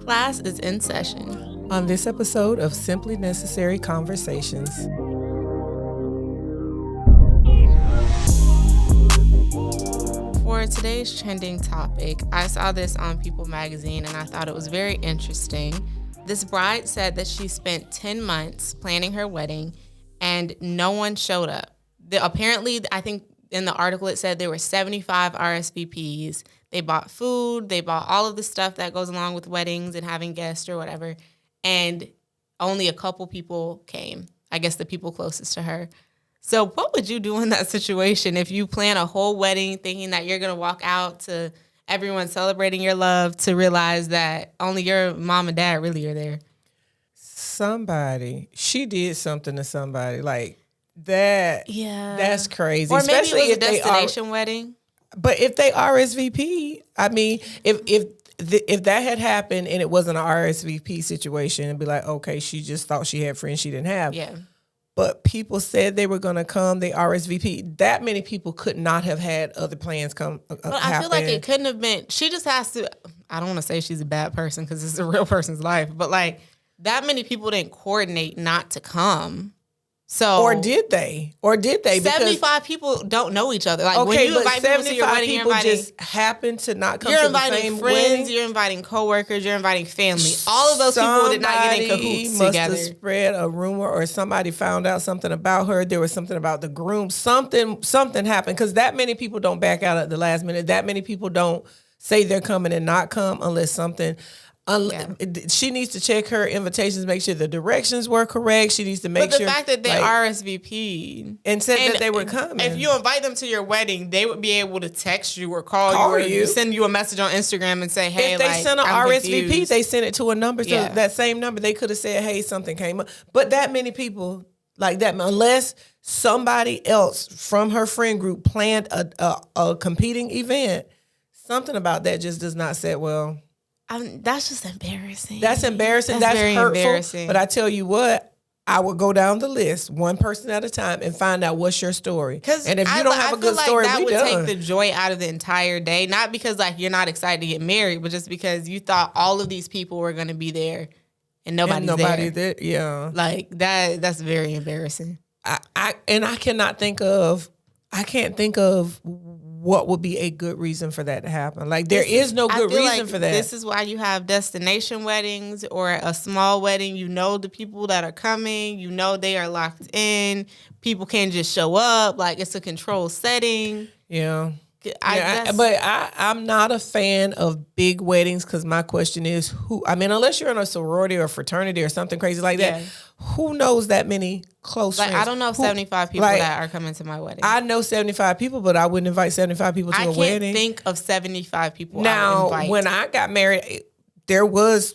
Class is in session. On this episode of Simply Necessary Conversations. For today's trending topic, I saw this on People magazine and I thought it was very interesting. This bride said that she spent 10 months planning her wedding and no one showed up. Apparently, I think in the article it said there were 75 RSVPs. They bought food, they bought all of the stuff that goes along with weddings and having guests or whatever, and only a couple people came. I guess the people closest to her. So what would you do in that situation if you plan a whole wedding thinking that you're going to walk out to everyone celebrating your love to realize that only your mom and dad really are there? She did something to somebody like that. Yeah. That's crazy. Or especially maybe it was if a destination wedding. But if they RSVP, I mean, if that had happened and it wasn't an RSVP situation, it'd be like, okay, she just thought she had friends she didn't have. Yeah. But people said they were going to come. They RSVP. That many people could not have had other plans come. But I feel like it couldn't have been. She just has to. I don't want to say she's a bad person because it's a real person's life. But like that many people didn't coordinate not to come. So or did they? 75 people don't know each other. Like when you invite people to your wedding, you're inviting just happen to not come. You're to inviting the same friends. wedding. You're inviting coworkers. You're inviting family. All of those people did not get in cahoots must together. Have spread a rumor, or somebody found out something about her. There was something about the groom. Something happened because that many people don't back out at the last minute. That many people don't say they're coming and not come unless something. She needs to check her invitations, make sure the directions were correct. She needs to make sure. But the fact that they RSVP'd and said that they were coming. If you invite them to your wedding, they would be able to text you or call you or send you a message on Instagram and say, hey, if they sent an I'm RSVP, confused. they sent it to a number. So that same number, they could have said, hey, something came up. But that many people like that, unless somebody else from her friend group planned a competing event, something about that just does not sit well. That's just embarrassing. That's embarrassing. That's very hurtful. Embarrassing. But I tell you what, I would go down the list, one person at a time, and find out what's your story. And if you don't have a good story, that would take the joy out of the entire day. Not because like you're not excited to get married, but just because you thought all of these people were going to be there, and nobody there. Yeah, like that. That's very embarrassing. I can't think of what would be a good reason for that to happen. Like there is no good reason for that. This is why you have destination weddings or a small wedding. You know the people that are coming. You know they are locked in. People can't just show up. Like it's a controlled setting. Yeah. I'm not a fan of big weddings because my question is unless you're in a sorority or fraternity or something crazy like that, who knows that many close friends? I don't know 75 people that are coming to my wedding. I know 75 people, but I wouldn't invite 75 people to a wedding. I can't think of 75 people now, when I got married, there was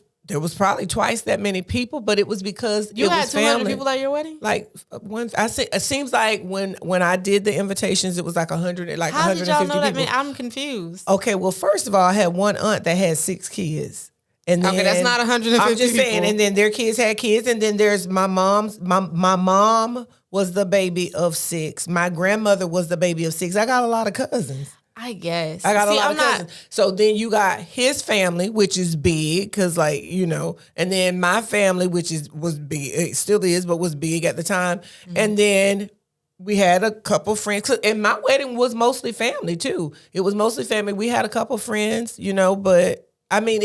probably twice that many people, but it was because you had 200 family. people at your wedding. Like it seems like when I did the invitations, it was like 100, like how 150 did y'all know people. that? I'm confused. Okay, well, first of all, I had one aunt that had 6 kids. And then, that's not 150 I'm just people. saying, and then their kids had kids, and then there's my mom's. My mom was the baby of 6. My grandmother was the baby of 6. I got a lot of cousins. I guess. I got a lot of cousins. So then you got his family, which is big, because and then my family, which was big, it still is, but was big at the time. Mm-hmm. And then we had a couple friends, and my wedding was mostly family too. It was mostly family. We had a couple friends, but I mean,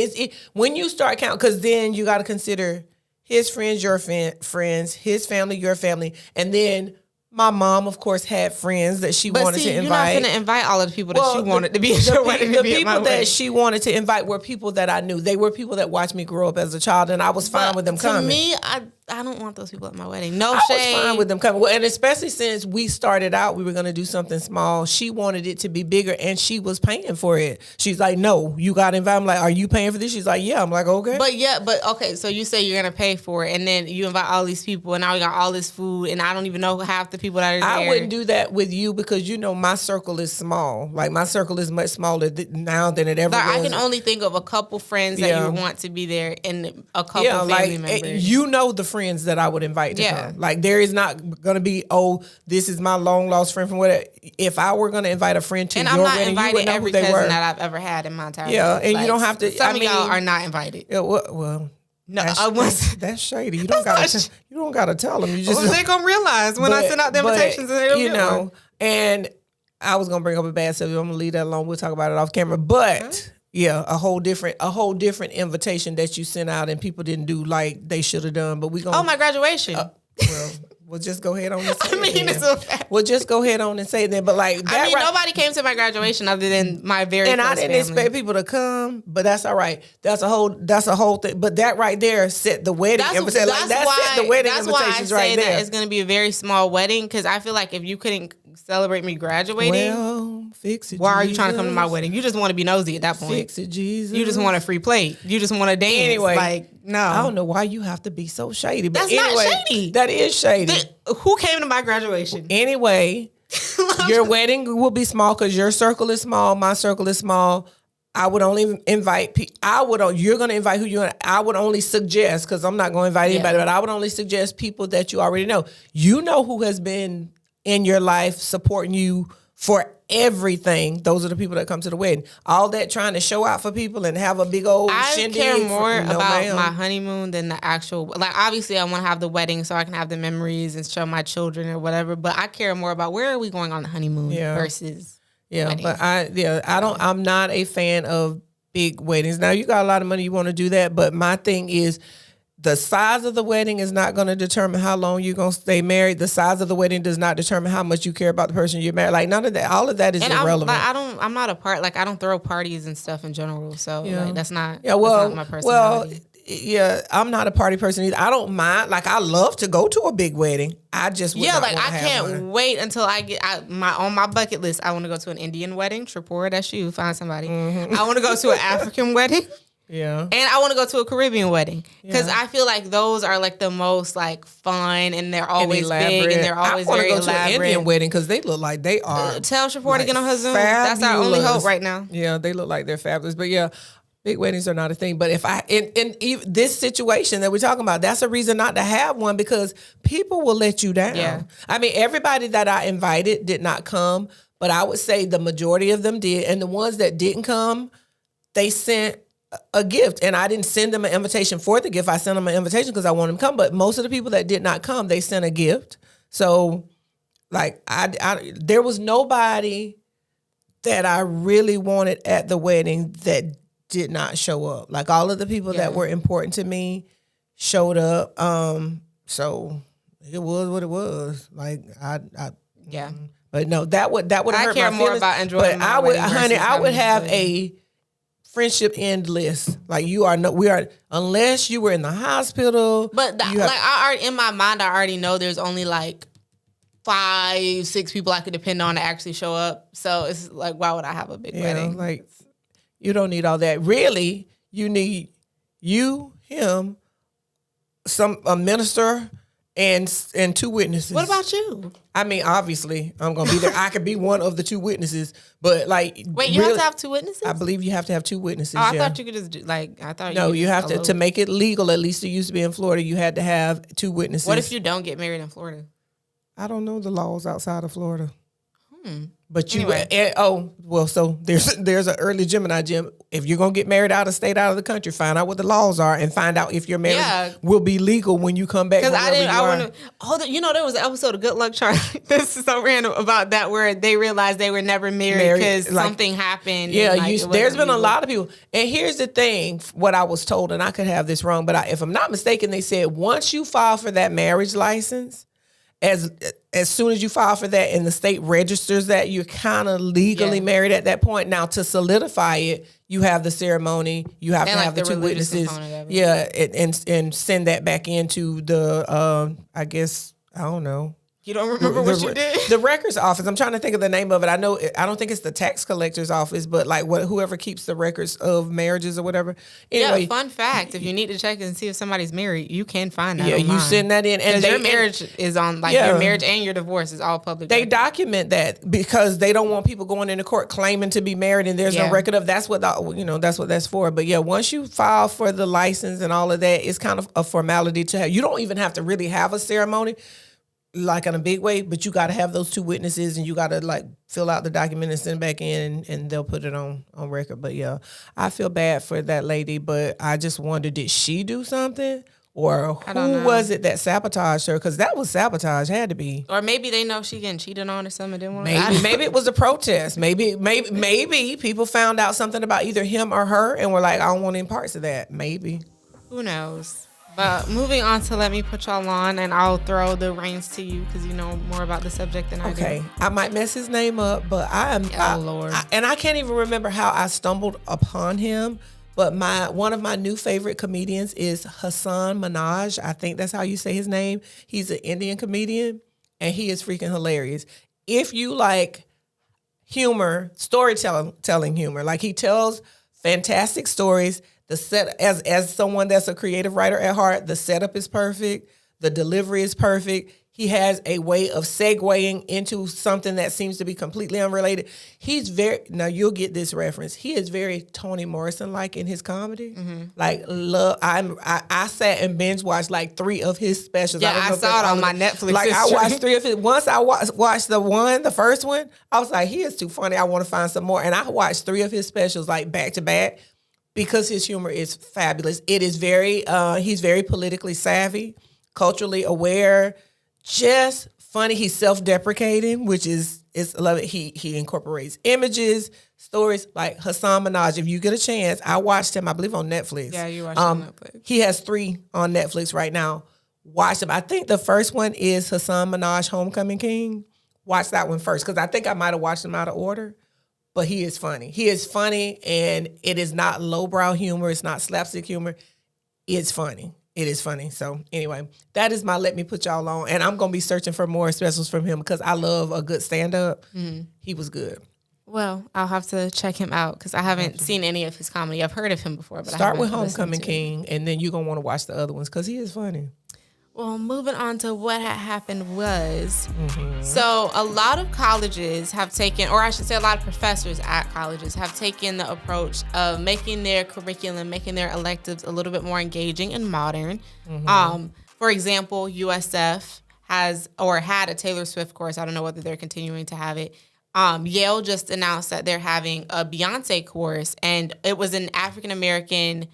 when you start counting, because then you got to consider his friends, your friends, his family, your family, and then my mom, of course, had friends that she wanted to invite. You're not going to invite all of the people that she wanted to be at your wedding. The people that she wanted to invite were people that I knew. They were people that watched me grow up as a child, and I was fine with them coming. To me, I don't want those people at my wedding. No shade. I was fine with them coming. Well, and especially since we started out, we were going to do something small. She wanted it to be bigger, and she was paying for it. She's like, no, you got to invite. I'm like, are you paying for this? She's like, yeah. I'm like, okay. But okay, so you say you're going to pay for it, and then you invite all these people, and now we got all this food, and I don't even know half the people that are there. I wouldn't do that with you because, my circle is small. Like, my circle is much smaller now than it ever was. I can only think of a couple friends that you want to be there and a couple family members. You know the friends that I would invite to Yeah. come. Like there is not going to be, oh, this is my long lost friend from whatever. If I were going to invite a friend to And your I'm not wedding, you would inviting know every who they cousin were. that I've ever had in my entire Yeah, life. and you don't have to. Some of y'all are not invited. Yeah, well, No, that's shady. You don't gotta. You don't gotta tell them. You just they're gonna realize when I send out the invitations, and they'll you get know. one. And I was gonna bring up a bad subject. I'm gonna leave that alone. We'll talk about it off camera. But yeah, a whole different invitation that you sent out and people didn't do like they should have done. But we gonna. Oh, my graduation. Well, we'll just go ahead on and say it's a fact. We'll just go ahead on and say that. But like that, nobody came to my graduation other than my very and close I didn't family. expect people to come, but that's all right. That's a whole thing. But that right there set the wedding. That's invitation. why Invitations I right say there. that it's going to be a very small wedding because I feel like if you couldn't celebrate me graduating, Well, fix it. why are you trying to come to my wedding? You just want to be nosy at that point. Fix it, Jesus. You just want a free plate. You just want to dance. Anyway, like no, I don't know why you have to be so shady. But That's anyway, not shady. That is shady. Who came to my graduation? Anyway, your wedding will be small because your circle is small. My circle is small. I would only invite you're going to invite who you want. I would only suggest, because I'm not going to invite anybody, but I would only suggest people that you already know. You know who has been in your life supporting you for everything. Those are the people that come to the wedding. All that trying to show out for people and have a big old shindig. I care more about my honeymoon than the actual, like obviously I want to have the wedding so I can have the memories and show my children or whatever, but I care more about where are we going on the honeymoon versus wedding. But I'm not a fan of big weddings. Now you got a lot of money, you want to do that, but my thing is the size of the wedding is not going to determine how long you're going to stay married. The size of the wedding does not determine how much you care about the person you're married. Like none of that, all of that is irrelevant. I'm not a part. Like I don't throw parties and stuff in general. So like, that's not. Yeah, well, that's not my personality. I'm not a party person either. I don't mind. Like I love to go to a big wedding. I just would not like want to I have can't one. wait until I get on my bucket list. I want to go to an Indian wedding. Tripura, that's you. Find somebody. I want to go to an African wedding. Yeah. And I want to go to a Caribbean wedding because I feel like those are like the most like fun and they're always big and they're always very elaborate. I want to go to an Indian wedding because they look like they are. Tell Shapur to get on her Zoom. Fabulous. That's our only hope right now. Yeah, they look like they're fabulous. But yeah, big weddings are not a thing. But if in this situation that we're talking about, that's a reason not to have one because people will let you down. Yeah. I mean, everybody that I invited did not come, but I would say the majority of them did. And the ones that didn't come, they sent a gift, and I didn't send them an invitation for the gift. I sent them an invitation because I want them to come. But most of the people that did not come, they sent a gift. So, like, there was nobody that I really wanted at the wedding that did not show up. Like all of the people that were important to me showed up. So it was what it was. Like But no, that would hurt my feelings. I care more about enjoying. But I would have a friendship end list. Like unless you were in the hospital. But in my mind, I already know there's only like 5-6 people I could depend on to actually show up. So it's like, why would I have a big wedding? Like you don't need all that. Really, you need him, a minister, and 2 witnesses. What about you? I mean, obviously, I'm gonna be there. I could be one of the 2 witnesses, but like, wait, you have to have 2 witnesses? I believe you have to have 2 witnesses. Oh, I thought you could just do I thought no, you have to make it legal. At least it used to be in Florida. You had to have 2 witnesses. What if you don't get married in Florida? I don't know the laws outside of Florida. But Anyway. So there's an early Gemini gem. If you're gonna get married out of state, out of the country, find out what the laws are and find out if your marriage will be legal when you come back. Because there was an episode of Good Luck Charlie. This is so random about that where they realized they were never married because something happened. Yeah, there's been a lot of people. And here's the thing: what I was told, and I could have this wrong, but if I'm not mistaken, they said once you file for that marriage license. As soon as you file for that and the state registers that, you're kind of legally married at that point. Now, to solidify it, you have the ceremony. You have to have the 2 witnesses. Yeah, and send that back into the, I guess, I don't know. You don't remember what you did? The records office. I'm trying to think of the name of it. I don't think it's the tax collector's office, but like whoever keeps the records of marriages or whatever. Anyway, yeah, fun fact. If you need to check and see if somebody's married, you can find that yeah, online. you send that in. And your marriage is on, like your marriage and your divorce is all public. They document that because they don't want people going into court claiming to be married and there's no record of. That's what that's what that's for. But yeah, once you file for the license and all of that, it's kind of a formality to have. You don't even have to really have a ceremony, like in a big way, but you got to have those two witnesses and you got to like fill out the document and send back in and they'll put it on record. But yeah, I feel bad for that lady, but I just wonder, did she do something? Or who was it that sabotaged her? Because that was sabotage, had to be. Or maybe they know she getting cheated on or something. Didn't want maybe it was a protest. Maybe people found out something about either him or her and were like, I don't want any parts of that. Maybe. Who knows? But moving on to Let Me Put Y'all On, and I'll throw the reins to you because you know more about the subject than I do. Okay, I might mess his name up, but Lord. And I can't even remember how I stumbled upon him. But one of my new favorite comedians is Hassan Minhaj. I think that's how you say his name. He's an Indian comedian, and he is freaking hilarious. If you like humor, storytelling humor, like he tells fantastic stories. The set as someone that's a creative writer at heart, the setup is perfect. The delivery is perfect. He has a way of segueing into something that seems to be completely unrelated. Now you'll get this reference. He is very Toni Morrison-like in his comedy. Mm-hmm. Like, I sat and binge watched like 3 of his specials. Yeah, I saw it on my Netflix. Like I watched 3 of his. Once I watched the first one, I was like, he is too funny. I want to find some more. And I watched 3 of his specials like back to back. Because his humor is fabulous. It is he's very politically savvy, culturally aware, just funny. He's self-deprecating, which is I love it. He incorporates images, stories like Hassan Minhaj. If you get a chance, I watched him, I believe on Netflix. Yeah, you watched him on Netflix. He has 3 on Netflix right now. Watch them. I think the first one is Hassan Minhaj, Homecoming King. Watch that one first, because I think I might have watched them out of order. But he is funny. He is funny, and it is not lowbrow humor. It's not slapstick humor. It's funny. It is funny. So anyway, that is my Let Me Put Y'all On. And I'm going to be searching for more specials from him because I love a good stand-up. Mm-hmm. He was good. Well, I'll have to check him out because I haven't seen any of his comedy. I've heard of him before, but Start with Homecoming King, and then you're going to want to watch the other ones because he is funny. Well, moving on to what had happened was, so a lot of colleges have taken, or I should say a lot of professors at colleges have taken the approach of making their curriculum, making their electives a little bit more engaging and modern. For example, USF had a Taylor Swift course. I don't know whether they're continuing to have it. Yale just announced that they're having a Beyonce course, and it was an African-American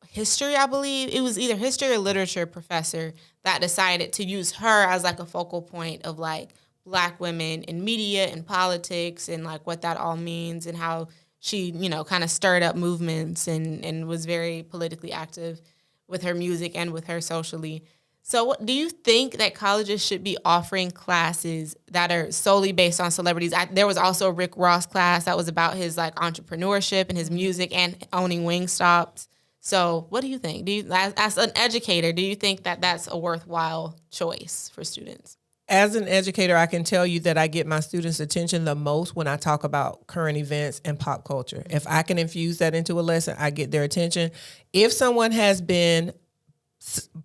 history, I believe. It was either history or literature professor that decided to use her as like a focal point of like Black women in media and politics and like what that all means and how she, kind of stirred up movements and was very politically active with her music and with her socially. So do you think that colleges should be offering classes that are solely based on celebrities? There was also a Rick Ross class that was about his like entrepreneurship and his music and owning Wingstops. So what do you think? As an educator, do you think that that's a worthwhile choice for students? As an educator, I can tell you that I get my students' attention the most when I talk about current events and pop culture. If I can infuse that into a lesson, I get their attention. If someone has been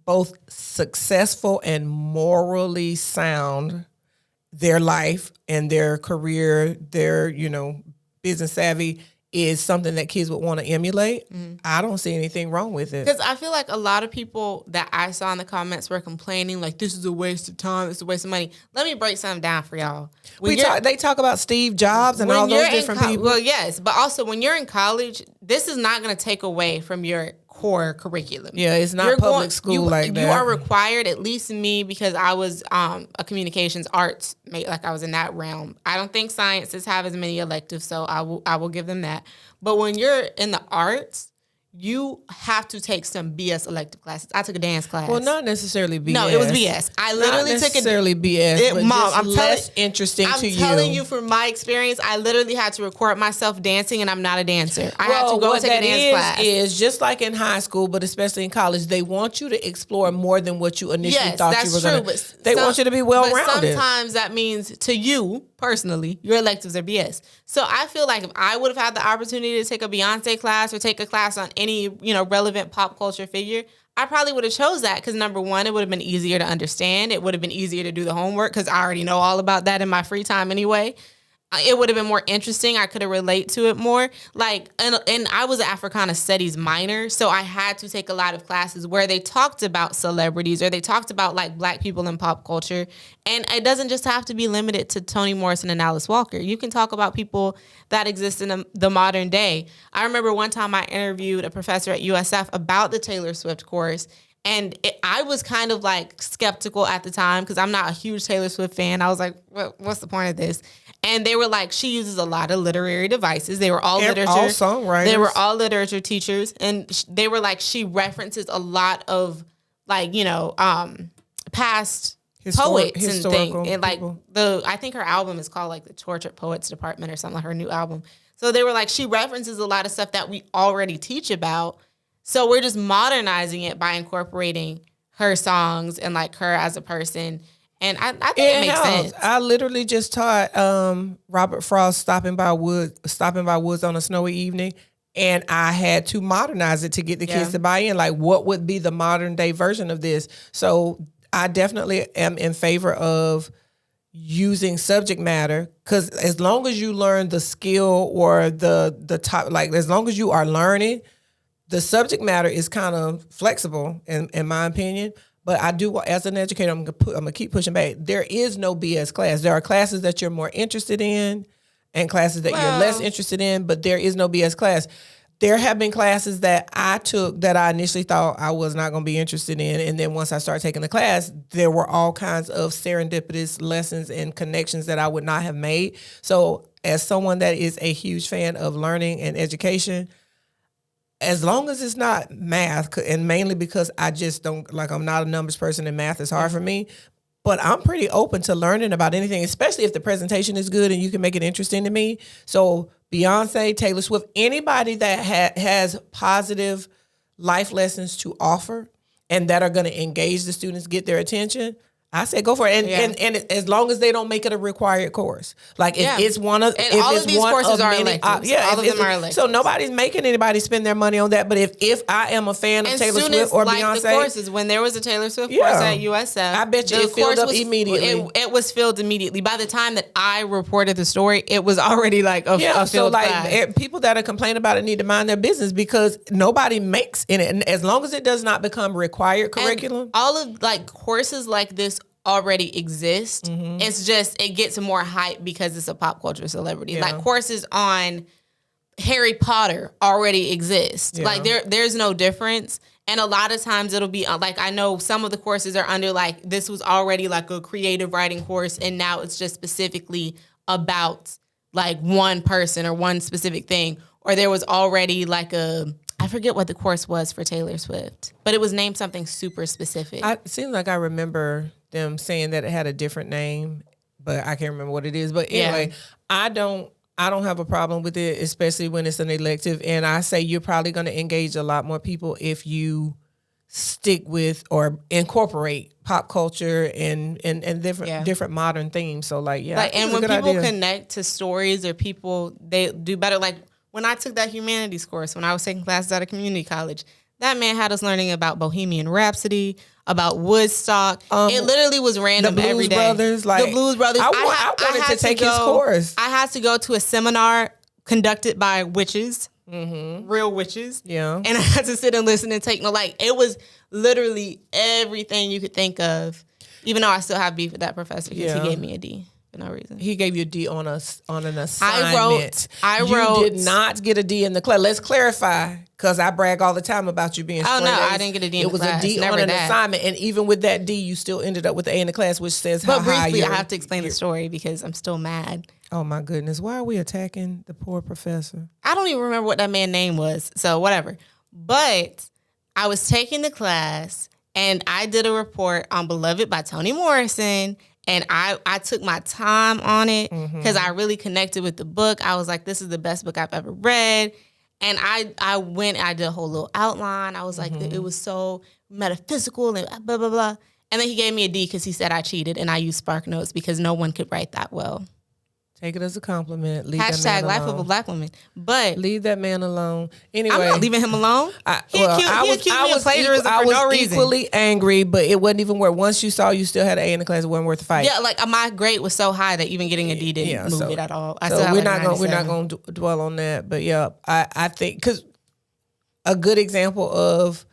both successful and morally sound, their life and their career, their, business savvy, is something that kids would want to emulate, I don't see anything wrong with it. Because I feel like a lot of people that I saw in the comments were complaining, like, this is a waste of time, it's a waste of money. Let me break something down for y'all. They talk about Steve Jobs and all those different people. Well, yes, but also when you're in college, this is not going to take away from your core curriculum. Yeah, it's not public school like that. You are required, at least me, because I was a communications arts, like I was in that realm. I don't think sciences have as many electives, so I will give them that. But when you're in the arts, you have to take some BS elective classes. I took a dance class. Well, not necessarily BS. No, it was BS. I literally not took necessarily BS, but Mom, just I'm less interesting to you. I'm telling you from my experience, I literally had to record myself dancing, and I'm not a dancer. I had to go take a dance class. Is just like in high school, but especially in college, they want you to explore more than what you initially thought you were going to. They want you to be well-rounded. Sometimes that means to you personally, your electives are BS. So I feel like if I would have had the opportunity to take a Beyonce class or take a class on any, relevant pop culture figure, I probably would have chose that because number one, it would have been easier to understand. It would have been easier to do the homework because I already know all about that in my free time anyway. It would have been more interesting. I could have relate to it more. And I was an Africana Studies minor, so I had to take a lot of classes where they talked about celebrities or they talked about like Black people in pop culture. And it doesn't just have to be limited to Toni Morrison and Alice Walker. You can talk about people that exist in the modern day. I remember one time I interviewed a professor at USF about the Taylor Swift course. And I was kind of like skeptical at the time because I'm not a huge Taylor Swift fan. I was like, what's the point of this? And they were like, she uses a lot of literary devices. They were all literature. All songwriters. They were all literature teachers. And they were like, she references a lot of like, past poets and things. And like I think her album is called like the Tortured Poets Department or something, like her new album. So they were like, she references a lot of stuff that we already teach about. So we're just modernizing it by incorporating her songs and like her as a person. And I think it makes sense. I literally just taught Robert Frost stopping by woods on a snowy evening, and I had to modernize it to get the kids to buy in. Like, what would be the modern day version of this? So I definitely am in favor of using subject matter because as long as you learn the skill or the top, like as long as you are learning, the subject matter is kind of flexible in my opinion. But I do, as an educator, I'm gonna keep pushing back. There is no BS class. There are classes that you're more interested in and classes that you're less interested in, but there is no BS class. There have been classes that I took that I initially thought I was not going to be interested in. And then once I started taking the class, there were all kinds of serendipitous lessons and connections that I would not have made. So as someone that is a huge fan of learning and education, as long as it's not math, and mainly because I just don't, like I'm not a numbers person and math is hard for me, but I'm pretty open to learning about anything, especially if the presentation is good and you can make it interesting to me. So Beyonce, Taylor Swift, anybody that has positive life lessons to offer and that are going to engage the students, get their attention, I say go for it, and as long as they don't make it a required course, like if it's one of, and if all of these courses are electives, all of them are electives. So nobody's making anybody spend their money on that. But if I am a fan of Taylor Swift or Beyonce, the courses when there was a Taylor Swift course at USF, I bet you it filled up immediately. It was filled immediately. By the time that I reported the story, it was already like a filled class. People that are complaining about it need to mind their business because nobody makes in it, and as long as it does not become required curriculum, and all of like courses like this already exist. It's just it gets more hype because it's a pop culture celebrity. Like courses on Harry Potter already exist. Like there's no difference. And a lot of times it'll be like, I know some of the courses are under like, this was already like a creative writing course and now it's just specifically about like one person or one specific thing. Or there was already like I forget what the course was for Taylor Swift, but it was named something super specific. It seems like I remember them saying that it had a different name, but I can't remember what it is. But anyway, I don't have a problem with it, especially when it's an elective. And I say you're probably going to engage a lot more people if you stick with or incorporate pop culture and different modern themes. So and when people connect to stories or people, they do better. Like when I took that humanities course, when I was taking classes at a community college, that man had us learning about Bohemian Rhapsody, about Woodstock. It literally was random every day. The Blues Brothers. I wanted to take his course. I had to go to a seminar conducted by witches, real witches. Yeah. And I had to sit and listen and take it was literally everything you could think of, even though I still have beef with that professor because he gave me a D. For no reason. He gave you a D on an assignment. I wrote. You did not get a D in the class. Let's clarify, because I brag all the time about you being straight A's. I didn't get a D in the class. It was a D on an assignment, and even with that D, you still ended up with an A in the class, which says how high you're. But briefly, I have to explain the story because I'm still mad. Oh my goodness, why are we attacking the poor professor? I don't even remember what that man's name was, so whatever. But I was taking the class and I did a report on Beloved by Toni Morrison. And I took my time on it because I really connected with the book. I was like, this is the best book I've ever read. And I did a whole little outline. I was like, it was so metaphysical and blah, blah, blah. And then he gave me a D because he said I cheated and I used Spark Notes because no one could write that well. Take it as a compliment. Leave Hashtag that man life alone. of a black woman. But leave that man alone. Anyway, I'm not leaving him alone. He accused me of plagiarism for no reason. Equally angry, but it wasn't even worth. Once you saw you still had an A in the class, it wasn't worth the fight. Yeah, like my grade was so high that even getting a D didn't move it at all. We're not going to dwell on that. But yeah, I think because a good example of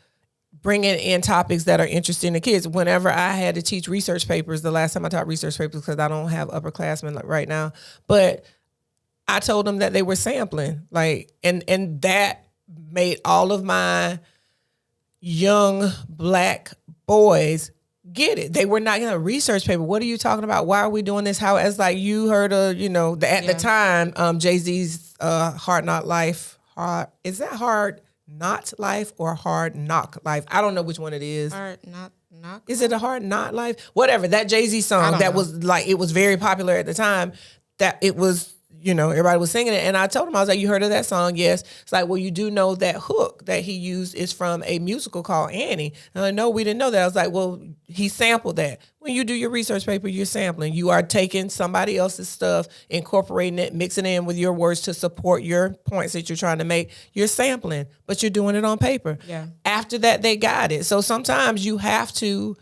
bringing in topics that are interesting to kids. Whenever I had to teach research papers, the last time I taught research papers, because I don't have upperclassmen like right now, but I told them that they were sampling, like, and that made all of my young black boys get it. They were not in a research paper. What are you talking about? Why are we doing this? How, as like you heard of, the time, Jay-Z's Hard Not Life. Is that Hard Not Life or Hard Knock Life? I don't know which one it is. Hard Not Knock. Is it a Hard Not Life? Whatever. That Jay-Z song that was like, it was very popular at the time. That it was, everybody was singing it. And I told him, I was like, you heard of that song? Yes. It's like, well, you do know that hook that he used is from a musical called Annie. And I know we didn't know that. I was like, well, he sampled that. When you do your research paper, you're sampling. You are taking somebody else's stuff, incorporating it, mixing it in with your words to support your points that you're trying to make. You're sampling, but you're doing it on paper. Yeah. After that, they got it. So sometimes you have to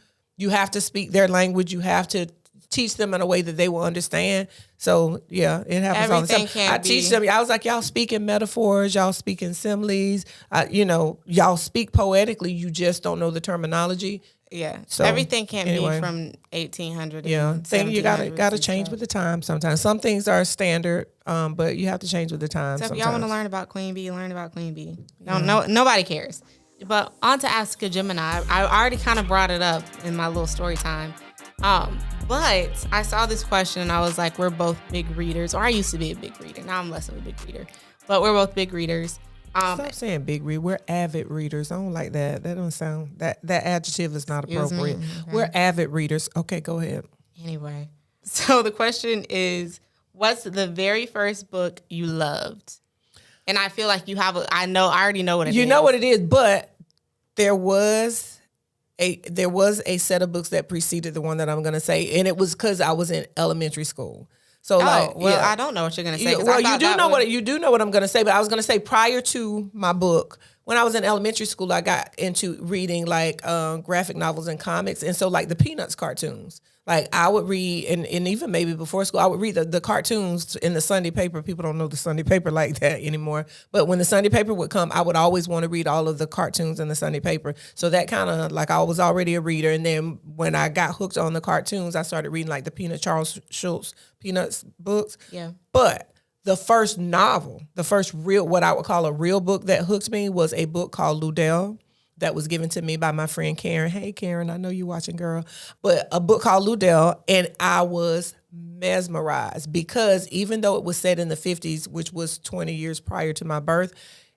speak their language. You have to teach them in a way that they will understand. So yeah, it happens all the time. I teach them. I was like, y'all speaking metaphors, y'all speaking similes. Y'all speak poetically. You just don't know the terminology. Yeah. So everything can't be from 1800. Yeah. Thing you gotta change with the time. Sometimes some things are standard, but you have to change with the time. So if y'all want to learn about Queen Bee, learn about Queen Bee. No, nobody cares. But on to Ask a Gemini. I already kind of brought it up in my little story time. But I saw this question and I was like, we're both big readers, or I used to be a big reader. Now I'm less of a big reader, but we're both big readers. Stop saying big read. We're avid readers. I don't like that. That don't sound, that adjective is not appropriate. Okay. We're avid readers. Okay, go ahead. Anyway, so the question is, what's the very first book you loved? And I feel like you have I already know what it is. You know what it is, but there was a set of books that preceded the one that I'm going to say, and it was because I was in elementary school. So I don't know what you're going to say. Well, you do know what I'm going to say, but I was going to say prior to my book, when I was in elementary school, I got into reading like graphic novels and comics, and so like the Peanuts cartoons. Like I would read, and even maybe before school, I would read the cartoons in the Sunday paper. People don't know the Sunday paper like that anymore. But when the Sunday paper would come, I would always want to read all of the cartoons in the Sunday paper. So that kind of like I was already a reader. And then when I got hooked on the cartoons, I started reading like the Charles Schulz Peanuts books. Yeah. But the first novel, the first real, what I would call a real book that hooked me was a book called Ludell. That was given to me by my friend Karen. Hey, Karen, I know you're watching, girl. But a book called Ludell, and I was mesmerized because even though it was set in the 50s, which was 20 years prior to my birth,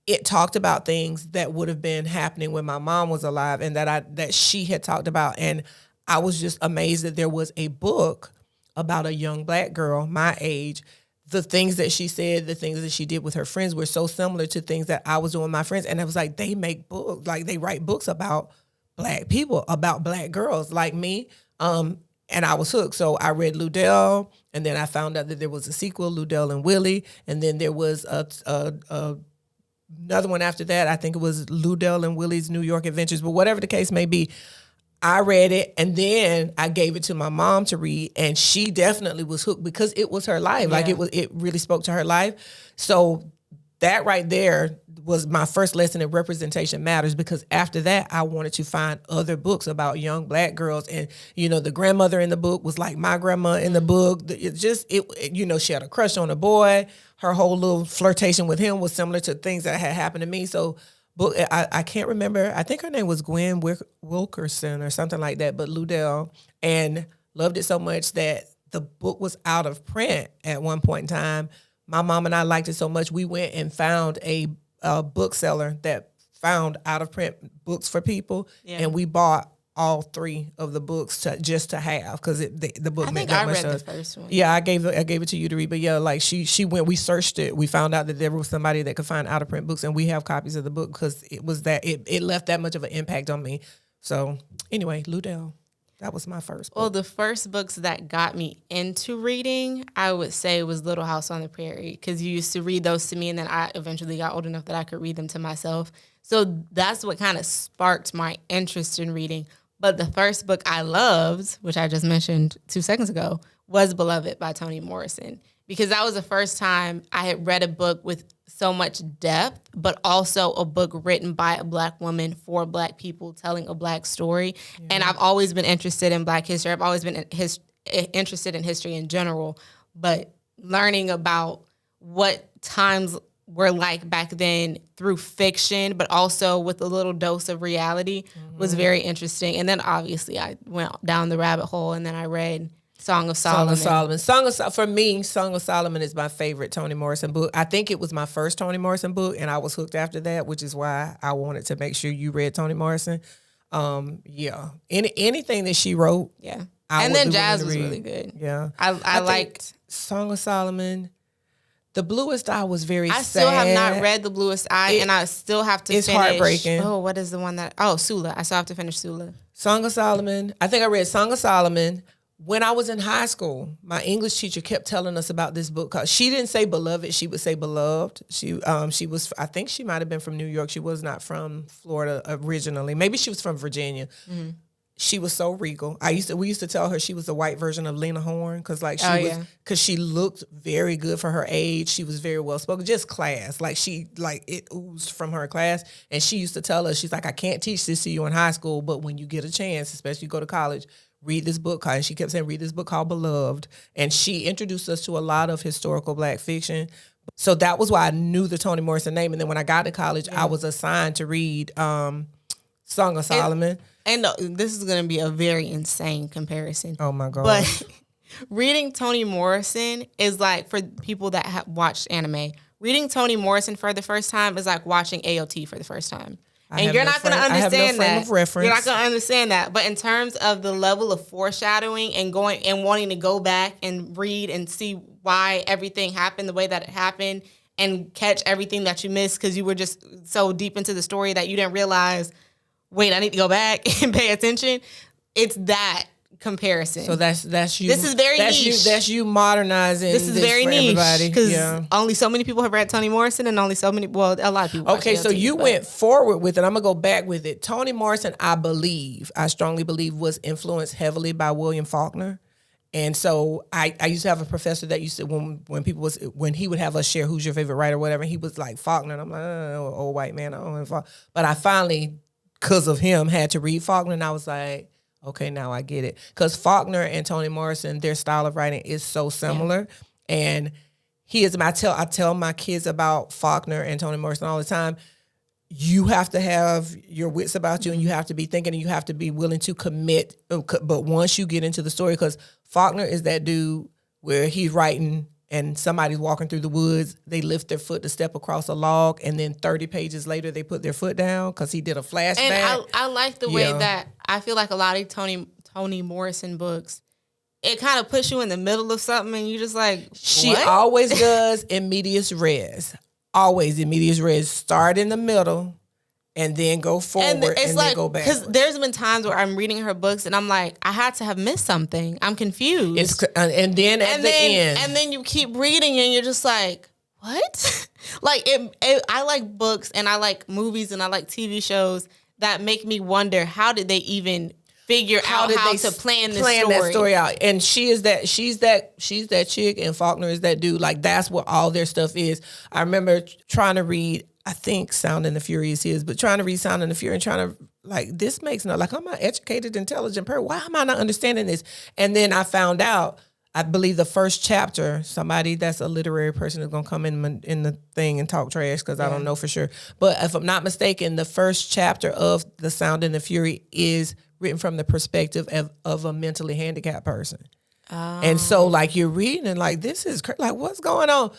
it talked about things that would have been happening when my mom was alive and that she had talked about. And I was just amazed that there was a book about a young black girl my age. The things that she said, the things that she did with her friends were so similar to things that I was doing with my friends. And I was like, they make books, like they write books about black people, about black girls like me. And I was hooked. So I read Ludell, and then I found out that there was a sequel, Ludell and Willie. And then there was another one after that. I think it was Ludell and Willie's New York Adventures. But whatever the case may be, I read it, and then I gave it to my mom to read, and she definitely was hooked because it was her life. Yeah. Like it really spoke to her life. So that right there was my first lesson in representation matters, because after that, I wanted to find other books about young black girls. And, the grandmother in the book was like my grandma in the book. She had a crush on a boy. Her whole little flirtation with him was similar to things that had happened to me. So I can't remember. I think her name was Gwen Wilkerson or something like that, but Ludell, and loved it so much that the book was out of print at one point in time. My mom and I liked it so much, we went and found a bookseller that found out of print books for people, and we bought all 3 of the books just to have, because the book meant that much to us. I read the first one. Yeah, I gave it to you to read, but yeah, like she went. We searched it. We found out that there was somebody that could find out of print books, and we have copies of the book because it left that much of an impact on me. So anyway, Ludell, that was my first book. Well, the first books that got me into reading, I would say, was Little House on the Prairie, because you used to read those to me, and then I eventually got old enough that I could read them to myself. So that's what kind of sparked my interest in reading. But the first book I loved, which I just mentioned 2 seconds ago, was Beloved by Toni Morrison, because that was the first time I had read a book with so much depth, but also a book written by a Black woman for Black people telling a Black story. Yeah. And I've always been interested in Black history. I've always been interested in history in general, but learning about what times were like back then through fiction, but also with a little dose of reality was very interesting. And then obviously I went down the rabbit hole, and then I read Song of Solomon. For me, Song of Solomon is my favorite Toni Morrison book. I think it was my first Toni Morrison book, and I was hooked after that, which is why I wanted to make sure you read Toni Morrison. Anything that she wrote. Yeah. And then Jazz was really good. Yeah. I liked Song of Solomon. The Bluest Eye was very sad. I still have not read The Bluest Eye, and I still have to finish. It's heartbreaking. Oh, what is the one that... Oh, Sula. I still have to finish Sula. Song of Solomon. I think I read Song of Solomon. When I was in high school, my English teacher kept telling us about this book. Cause she didn't say beloved, she would say beloved. She was, I think she might have been from New York. She was not from Florida originally. Maybe she was from Virginia. Mm-hmm. She was so regal. We used to tell her she was the white version of Lena Horne, because because she looked very good for her age. She was very well spoken, just class. It oozed from her class. And she used to tell us, she's like, I can't teach this to you in high school, but when you get a chance, especially you go to college, read this book. And she kept saying, read this book called Beloved. And she introduced us to a lot of historical Black fiction. So that was why I knew the Toni Morrison name. And then when I got to college, I was assigned to read Song of Solomon. And this is going to be a very insane comparison. Oh, my God. But reading Toni Morrison is like, for people that have watched anime, reading Toni Morrison for the first time is like watching AOT for the first time. And you're not going to understand that. You're not going to understand that. But in terms of the level of foreshadowing and going and wanting to go back and read and see why everything happened the way that it happened and catch everything that you missed because you were just so deep into the story that you didn't realize, wait, I need to go back and pay attention. It's that comparison. So that's you. This is very niche. That's you modernizing. This is very niche because only so many people have read Toni Morrison, and only so many. Well, a lot of people. Okay, so you went forward with it. I'm gonna go back with it. Toni Morrison, I strongly believe, was influenced heavily by William Faulkner. And so I used to have a professor that used to, when he would have us share who's your favorite writer or whatever, he was like Faulkner, and I'm like, oh, old white man, I don't know Faulkner. But I finally, because of him, had to read Faulkner, and I was like, okay, now I get it. Because Faulkner and Toni Morrison, their style of writing is so similar. Yeah. And I tell my kids about Faulkner and Toni Morrison all the time. You have to have your wits about you, and you have to be thinking, and you have to be willing to commit. But once you get into the story, because Faulkner is that dude where he's writing and somebody's walking through the woods, they lift their foot to step across a log, and then 30 pages later they put their foot down because he did a flashback. And I like the way that I feel like a lot of Toni Morrison books, it kind of puts you in the middle of something, and you just like, what? She always does in medias res. Always in medias res. Start in the middle and then go forward and then go back. Because there's been times where I'm reading her books and I'm like, I had to have missed something. I'm confused. And then at the end. And then you keep reading and you're just like, what? I like books and I like movies and I like TV shows that make me wonder, how did they even figure out how to plan that story out? And she's that chick, and Faulkner is that dude. Like, that's what all their stuff is. I remember trying to read, I think Sound and the Fury is his, but trying to read Sound and the Fury and trying to, like, this makes no, like, I'm an educated, intelligent person. Why am I not understanding this? And then I found out, I believe the first chapter, somebody that's a literary person is going to come in the thing and talk trash because I don't know for sure. But if I'm not mistaken, the first chapter of The Sound and the Fury is written from the perspective of a mentally handicapped person. Oh. And so, like, you're reading and, like, this is like, what's going on?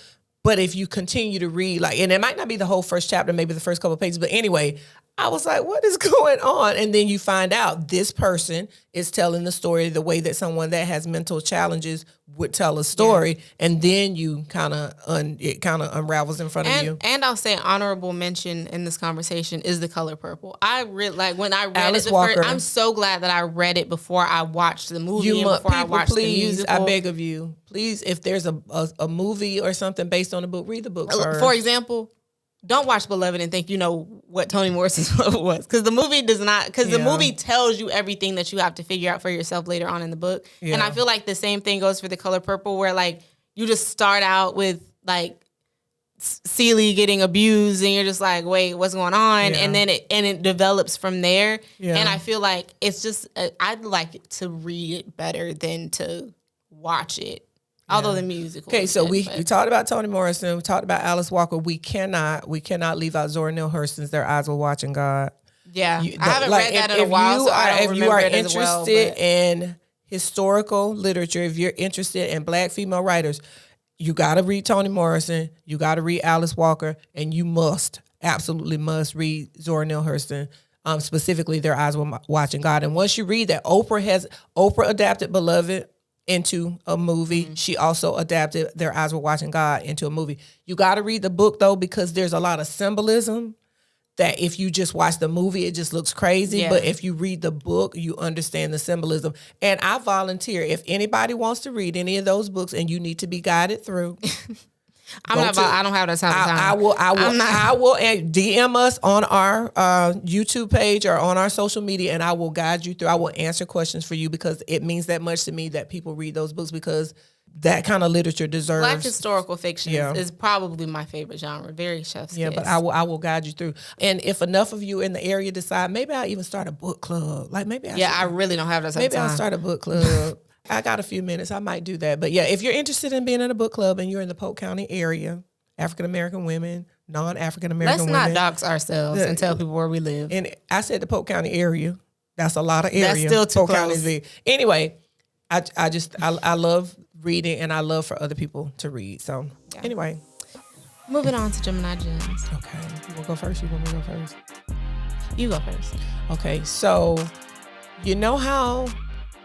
But if you continue to read, like, and it might not be the whole first chapter, maybe the first couple of pages, but anyway, I was like, what is going on? And then you find out this person is telling the story the way that someone that has mental challenges would tell a story. Yeah. And then you it kind of unravels in front of you. And I'll say honorable mention in this conversation is The Color Purple. I really, like, when I read Alice it Walker. I'm so glad that I read it before I watched the movie before I watched the musical. I beg of you, please, if there's a movie or something based on a book, read the book first. For example, don't watch Beloved and think you know what Toni Morrison's was, because the movie does not. Because the movie tells you everything that you have to figure out for yourself later on in the book. Yeah. And I feel like the same thing goes for The Color Purple, where like you just start out with like Celie getting abused, and you're just like, wait, what's going on? Yeah. And then it develops from there. Yeah. And I feel like it's just I'd like to read it better than to watch it. Although the musical. Okay, so we talked about Toni Morrison. We talked about Alice Walker. We cannot leave out Zora Neale Hurston's "Their Eyes Were Watching God." Yeah, I haven't read that in a while, so I don't remember it as well. If you are interested in historical literature, if you're interested in Black female writers, you got to read Toni Morrison. You got to read Alice Walker, and you absolutely must read Zora Neale Hurston. Specifically, "Their Eyes Were Watching God." And once you read that, Oprah adapted Beloved into a movie. Mm-hmm. She also adapted "Their Eyes Were Watching God" into a movie. You got to read the book, though, because there's a lot of symbolism that if you just watch the movie, it just looks crazy. Yeah. But if you read the book, you understand the symbolism. And I volunteer. If anybody wants to read any of those books and you need to be guided through... I don't have that type of time. I will DM us on our YouTube page or on our social media, and I will guide you through. I will answer questions for you, because it means that much to me that people read those books, because that kind of literature deserves. Black historical fiction is probably my favorite genre. Very chef's kiss. But I will guide you through. And if enough of you in the area decide, maybe I'll even start a book club. Like maybe I really don't have that type of time. Maybe I'll start a book club. I got a few minutes. I might do that. But yeah, if you're interested in being in a book club and you're in the Polk County area, African-American women, non-African-American women. Let's not dox ourselves and tell people where we live. And I said the Polk County area. That's a lot of area. That's still too Polk close. County. Anyway, I love reading, and I love for other people to read. So anyway. Moving on to Gemini Gems. Okay. You want to go first? You want me to go first? You go first. Okay. So you know how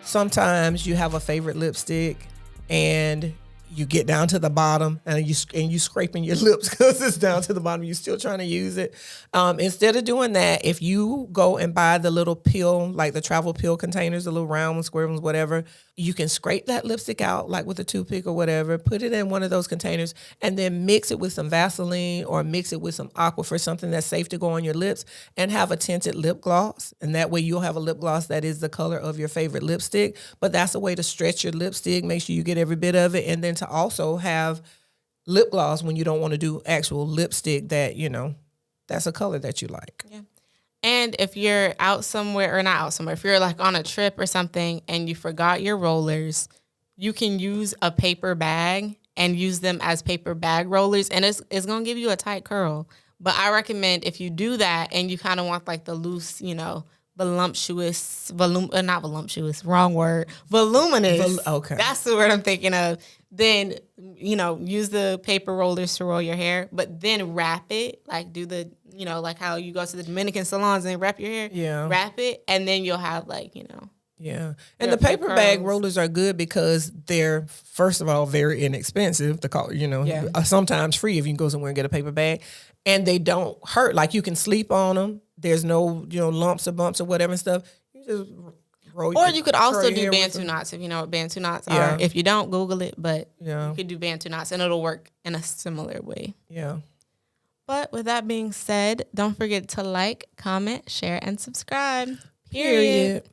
sometimes you have a favorite lipstick and you get down to the bottom and you scraping your lips because it's down to the bottom. You're still trying to use it. Instead of doing that, if you go and buy the little pill, like the travel pill containers, the little round ones, square ones, whatever, you can scrape that lipstick out like with a toothpick or whatever, put it in one of those containers, and then mix it with some Vaseline or mix it with some Aquaphor, something that's safe to go on your lips, and have a tinted lip gloss. And that way you'll have a lip gloss that is the color of your favorite lipstick. But that's a way to stretch your lipstick, make sure you get every bit of it, and then to also have lip gloss when you don't want to do actual lipstick that, that's a color that you like. Yeah. And if you're out somewhere, or not out somewhere, if you're like on a trip or something and you forgot your rollers, you can use a paper bag and use them as paper bag rollers, and it's going to give you a tight curl. But I recommend if you do that and you kind of want like the loose, voluminous. Okay. That's the word I'm thinking of. Then, use the paper rollers to roll your hair, but then wrap it, like do the, like how you go to the Dominican salons and wrap your hair. Yeah. Wrap it, and then you'll have Yeah. And the paper bag rollers are good because they're, first of all, very inexpensive to call, sometimes free if you can go somewhere and get a paper bag. And they don't hurt. Like you can sleep on them. There's no, lumps or bumps or whatever and stuff. You just Or you could also do Bantu knots if you know what Bantu knots are. If you don't, Google it, but you could do Bantu knots and it'll work in a similar way. Yeah. But with that being said, don't forget to like, comment, share, and subscribe. Period.